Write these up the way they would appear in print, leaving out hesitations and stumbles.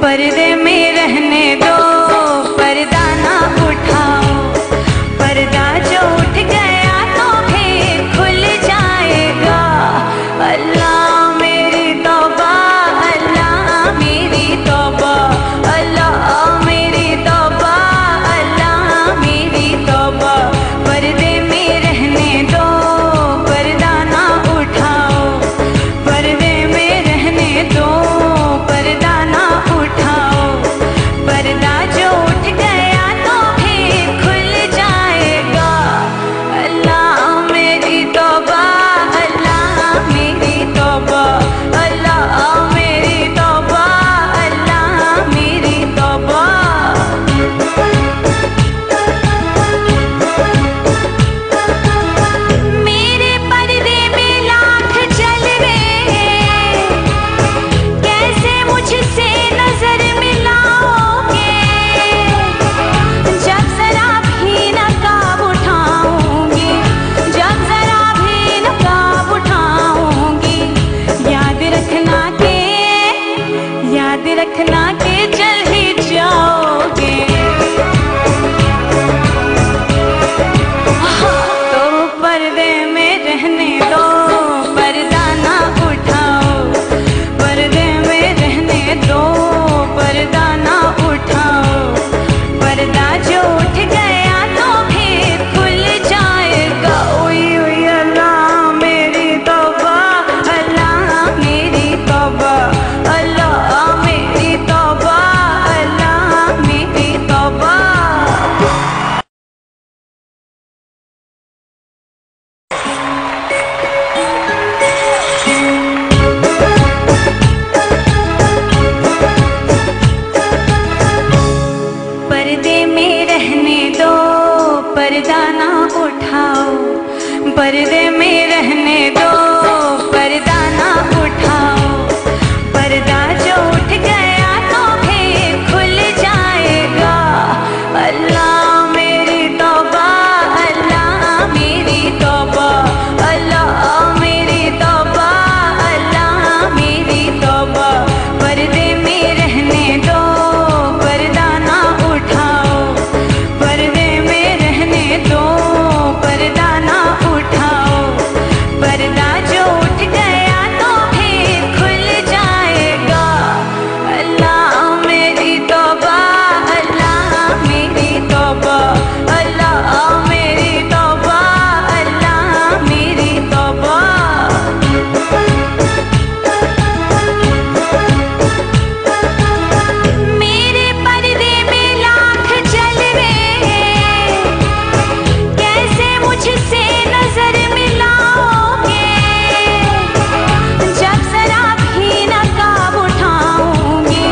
पर्दे में रहने दो, पर्दा ना उठाओ। पर्दा जो उठ गया तो फिर खुल जाएगा। अल्लाह मेरी तौबा, अल्लाह मेरी तौबा, अल्लाह मेरी तौबा, अल्लाह मेरी तौबा। पर्दे में रहने दो, पर्दा ना उठाओ। पर्दे में रहने दो, पर्दा ना उठाओ। पर्दा जो उठ गया तो फिर खुल जाएगा। अल्लाह मेरी तौबा, अल्लाह मेरी तौबा, अल्लाह मेरी तौबा, अल्लाह मेरी तौबा। मेरे पर्दे में लाख जलवे, कैसे मुझसे नजर मिलाओगे। जब जरा भी नकाब उठाऊंगी, जब जरा भी नकाब उठाऊंगी, याद रखना के, याद रखना के जल ही जाओगे। तो पर्दे में रहने दो, पर्दा ना उठाओ। पर्दे में रहने दो, पर्दा ना उठाओ। पर्दा जो उठ गया तो फिर खुल जाएगा। ओई ओई अल्लाह मेरी तौबा, अल्लाह मेरी तौबा, अल्लाह मेरी तौबा, अल्लाह मेरी तौबा। पर्दे में रहने दो, पर्दा ना उठाओ। पर्दे में रहने दो, पर्दा ना उठाओ। पर्दा जो उठ गया तो फिर खुल जाएगा। अल्लाह मेरी तौबा, अल्लाह मेरी तौबा, अल्लाह मेरी तौबा, अल्लाह मेरी तौबा। पर्दे में रहने दो, पर्दा ना उठाओ। पर्दे में रहने दो, पर्दा ना उठाओ। पर्दा जो उठ गया तो फिर खुल जाएगा। अल्लाह मेरी तौबा, अल्लाह मेरी तौबा, अल्लाह मेरी तौबा, अल्लाह मेरी तौबा। मेरे पर्दे में लाख जलवे, कैसे मुझसे नजर मिलाओगे। जब जरा भी नकाब उठाऊंगी,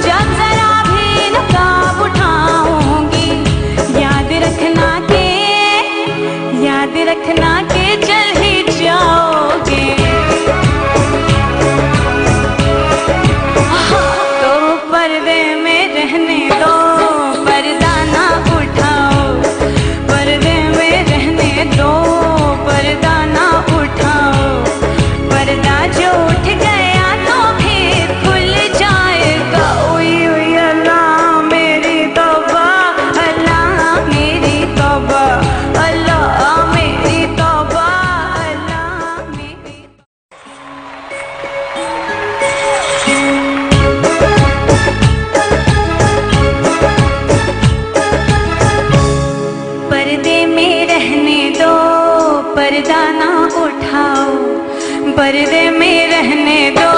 जब जरा भी नकाब उठाऊंगी, याद रखना के, याद रखना के जल ही जाओगे। तो पर्दे में रहने दो, पर्दा ना उठाओ। पर्दे में रहने दो, पर्दा ना उठाओ। पर्दा जो उठ गया तो फिर खुल जाएगा। ओई ओई अल्लाह मेरी तौबा, अल्लाह मेरी तौबा, अल्लाह मेरी तौबा, अल्लाह मेरी। पर्दे में रहने दो, पर्दा ना उठाओ। पर्दे में रहने दो,